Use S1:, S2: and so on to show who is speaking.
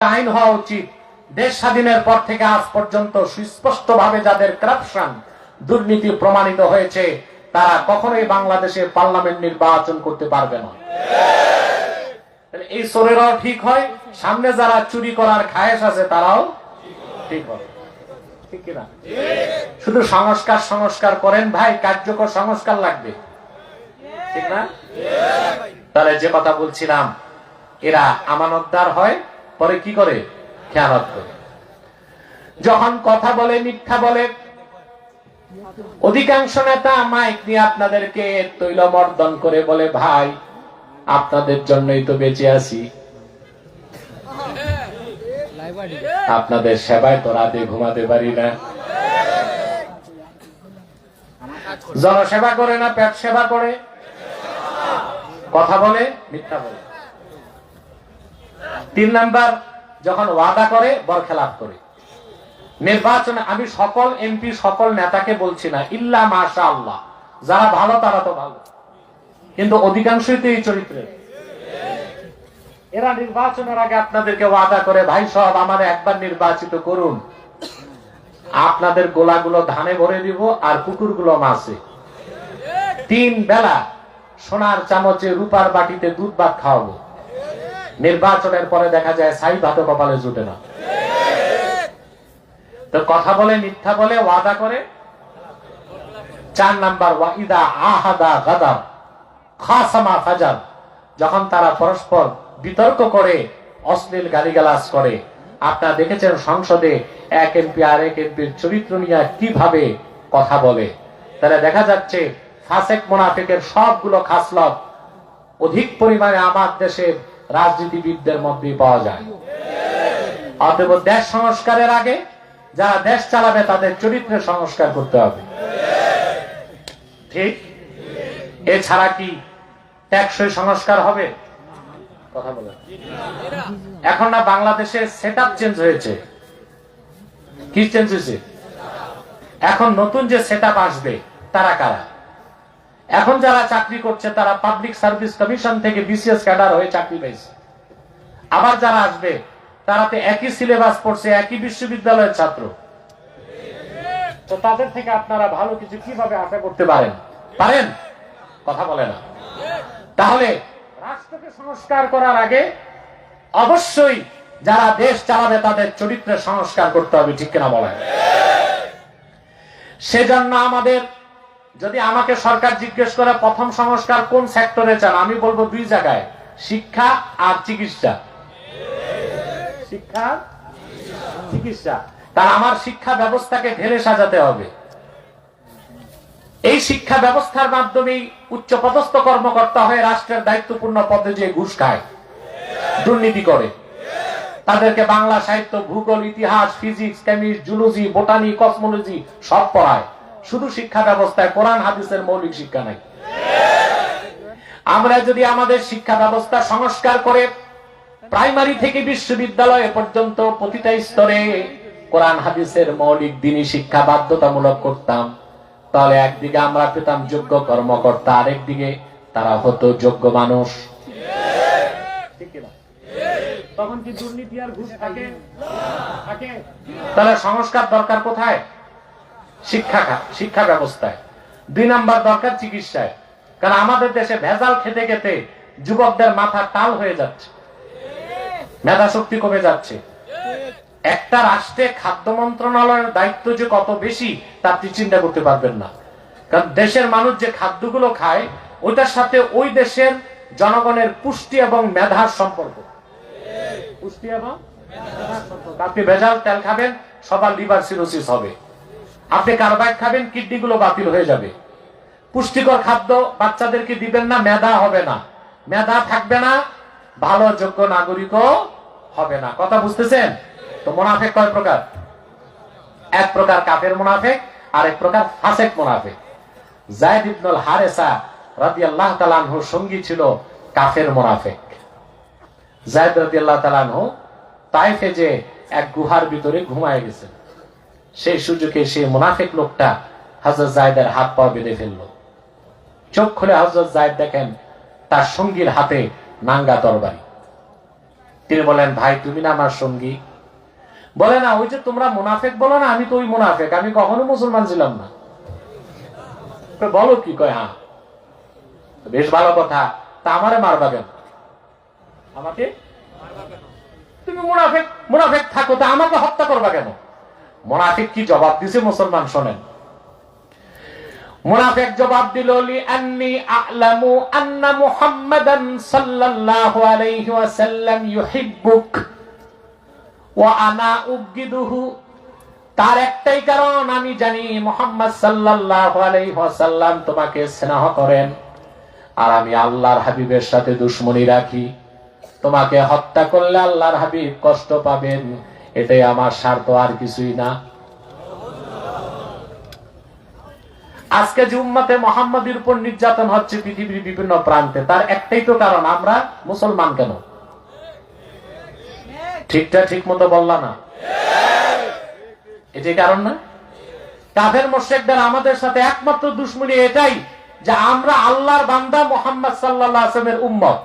S1: আইন হওয়া উচিত। দেশ স্বাধীনের পর থেকে আজ পর্যন্ত সুস্পষ্টভাবে যাদের করাপশন দুর্নীতি প্রমাণিত হয়েছে তারা কখনোই বাংলাদেশে পার্লামেন্ট নির্বাচন করতে পারবে না। এই চোরেরাও ঠিক হয়, সামনে যারা চুরি করার খায়েশ আছে তারাও ঠিক হয়, ঠিক কিনা? শুধু সংস্কার সংস্কার করেন ভাই, কার্যকর সংস্কার লাগবে, ঠিক না? তাহলে যে কথা বলছিলাম, এরা আমানতদার হয়, পরে কি করে? খেয়ানত করে। যখন কথা বলে মিথ্যা বলে। অধিকাংশ নেতা মাইক নিয়ে আপনাদেরকে তৈলমর্দন করে বলে, ভাই আপনাদের জন্যই তো বেঁচে আছি, আপনাদের সেবায় তো রাতে ঘুমাতে পারি না। জনসেবা করে না পেট সেবা করে? কথা বলে মিথ্যা বলে। 3 নাম্বার, যখন ওয়াদা করে বরখেলাপ করে। নির্বাচনে আমি সকল এমপি সকল নেতাকে বলছি না, ইল্লা মাশাআল্লাহ, যারা ভালো তারা তো ভালো, কিন্তু অধিকাংশই তো এই চরিত্রের। এরা নির্বাচনের আগে আপনাদেরকে ওয়াদা করে, ভাই সব আমার একবার নির্বাচিত করুন, আপনাদের গোলাগুলো ধানে ভরে দিব আর পুকুরগুলো মাছে। 3 বেলা সোনার চামচে রূপার বাটিতে দুধ ভাত খাওয়াবো। নির্বাচনের পরে দেখা যায় ছাই ভাতও কপালে জুটে না। তো কথা বলে মিথ্যা বলে ওয়াদা করে। 4 নাম্বার, ওয়াইদা আহাদা গাদার খাসামা ফাজার, যখন তারা পরস্পর বিতর্ক করে অশ্লীল গালিগালাজ করে। আপনারা দেখেছেন সংসদে এক এমপি আর এক এমপির চরিত্র নিয়ে কিভাবে কথা বলে। তাহলে দেখা যাচ্ছে ফাসেক মুনাফিকের সবগুলো খাসলত অধিক পরিমাণে আমার দেশের রাজনীতিবিদদের মধ্যে পাওয়া যায়। অতএব দেশ সংস্কারের আগে যারা দেশ চালাবে তাদের চরিত্রের সংস্কার করতে হবে, ঠিক? এছাড়া কি টেকসই সংস্কার হবে? কথা বলেন। এখন না বাংলাদেশের সেটআপ চেঞ্জ হয়েছে। কি চেঞ্জ হয়েছে? এখন নতুন যে সেটআপ আসবে তারা কারা? এখন যারা চাকরি করছে তারা পাবলিক সার্ভিস কমিশন থেকে বিসিএস ক্যাডার হয়ে চাকরি পেয়েছে। আবার যারা আসবে তারা তো একই সিলেবাস পড়ছে, একই বিশ্ববিদ্যালয়ের ছাত্র। তো তাদের থেকে আপনারা ভালো কিছু কিভাবে আশা করতে পারেন? পারেন? কথা বলে না। তাহলে রাষ্ট্রকে সংস্কার করার আগে অবশ্যই যারা দেশ চালাবে তাদের চরিত্রের সংস্কার করতে হবে, ঠিক কিনা বলেন? সেজন্য আমাদের, যদি আমাকে সরকার জিজ্ঞেস করে প্রথম সংস্কার কোন সেক্টরে চান, আমি বলবো 2 জায়গায়, শিক্ষা আর চিকিৎসা। শিক্ষা চিকিৎসা। কারণ আমার শিক্ষা ব্যবস্থাকে ঢেলে সাজাতে হবে। এই শিক্ষা ব্যবস্থার মাধ্যমেই উচ্চপদস্থ কর্মকর্তা হয়ে রাষ্ট্রের দায়িত্বপূর্ণ পদে যে ঘুষ খায়, দুর্নীতি করে, তাদেরকে বাংলা সাহিত্য, ভূগোল, ইতিহাস, physics, chemistry, zoology, botany, cosmology সব পড়ায়। শুধু শিক্ষা ব্যবস্থায় কোরআন হাদিসের মৌলিক শিক্ষা নাই। আমরা যদি আমাদের শিক্ষা ব্যবস্থা সংস্কার করে প্রাইমারি থেকে বিশ্ববিদ্যালয় পর্যন্ত প্রতিটা স্তরে কোরআন হাদিসের মৌলিক দ্বীনি শিক্ষা বাধ্যতামূলক করতাম, তাহলে একদিকে আমরা পেতাম যোগ্য কর্মকর্তা, আরেকদিকে তারা হতো যোগ্য মানুষ। তখন কি দুর্নীতি আর ঘুষ থাকে? তাহলে সংস্কার দরকার কোথায়? শিক্ষা ব্যবস্থায়। 2 নাম্বার দরকার চিকিৎসায়। কারণ আমাদের দেশে ভেজাল খেতে খেতে যুবকদের মাথা টাল হয়ে যাচ্ছে, মেধা শক্তি কমে যাচ্ছে। একটা রাষ্ট্রে খাদ্য মন্ত্রণালয়ের দায়িত্ব যে কত বেশি তা আপনি চিন্তা করতে পারবেন না। কারণ দেশের মানুষ যে খাদ্যগুলো খায় ওইটার সাথে ওই দেশের জনগণের পুষ্টি এবং মেধার সম্পর্ক। পুষ্টি এবং মেধার সম্পর্ক। আপনি ভেজাল তেল খাবেন, সবার লিভার সিরোসিস হবে। আপনি কার্বাইড খাবেন, কিডনি গুলো বাতিল হয়ে যাবে। পুষ্টিকর খাদ্য বাচ্চাদেরকে দিবেন না, মেধা হবে না। মেধা থাকবে না, ভালো যোগ্য নাগরিকও হবে না। কথা বুঝতেছেন? তো মুনাফিক কয় প্রকার? এক প্রকার কাফের মুনাফিক, আর এক প্রকার ফাসেক মুনাফিক। যায়েদ ইবনুল হারেসা রাদিয়াল্লাহু তাআলা আনহুর সঙ্গী ছিল কাফের মুনাফিক। যায়েদ রাদিয়াল্লাহু তাআলা আনহু তায়েফে যে এক গুহার ভিতরে ঘুমায় গেছেন, সেই সুযোগে সেই মুনাফিক লোকটা হযরত যায়েদের হাত পা বেঁধে ফেলল। চোখ খুলে হযরত যায়েদ দেখেন তার সঙ্গীর হাতে নাঙ্গা তরবারি। তিনি বলেন, ভাই তুমি না আমার সঙ্গী? বলে না, ওই যে তোমরা মুনাফেক বলো না, আমি তো ওই মুনাফেক, আমি কখনো মুসলমান ছিলাম না। বলো কি? কয় হ্যাঁ। বেশ ভালো কথা, তা আমারে মারবা কেন? আমাকে তুমি মুনাফেক মুনাফেক থাকো, তা আমাকে হত্যা করবা কেন? মুনাফিক কি জবাব দিছে মুসলমান? শোনেন, মুনাফিক জবাব দিল, লিআন্নী আ'লামু আন্না মুহাম্মাদান সাল্লাল্লাহু আলাইহি ওয়াসাল্লাম ইউহিব্বুক ওয়া আনা উবগিদুহু। তার একটাই কারণ, আমি জানি মুহাম্মদ সাল্লাল্লাহু আলাইহি ওয়াসাল্লাম তোমাকে স্নেহ করেন, আর আমি আল্লাহর হাবিবের সাথে দুশমনি রাখি। তোমাকে হত্যা করলে আল্লাহর হাবিব কষ্ট পাবেন, এটাই আমার স্বার্থ, আর কিছুই না। আজকে যে উম্মতে মুহাম্মাদীর উপর নির্যাতন হচ্ছে পৃথিবীর বিভিন্ন প্রান্তে, তার একটাই তো কারণ, আমরা মুসলমান কেন? ঠিকটা ঠিক মতো বললাম না? এটাই কারণ না? কাফের মুশরিকদের আমাদের সাথে একমাত্র দুশমনি এটাই যে আমরা আল্লাহর বান্দা, মুহাম্মদ সাল্লাল্লাহু আলাইহি ওয়াসাল্লামের উম্মত।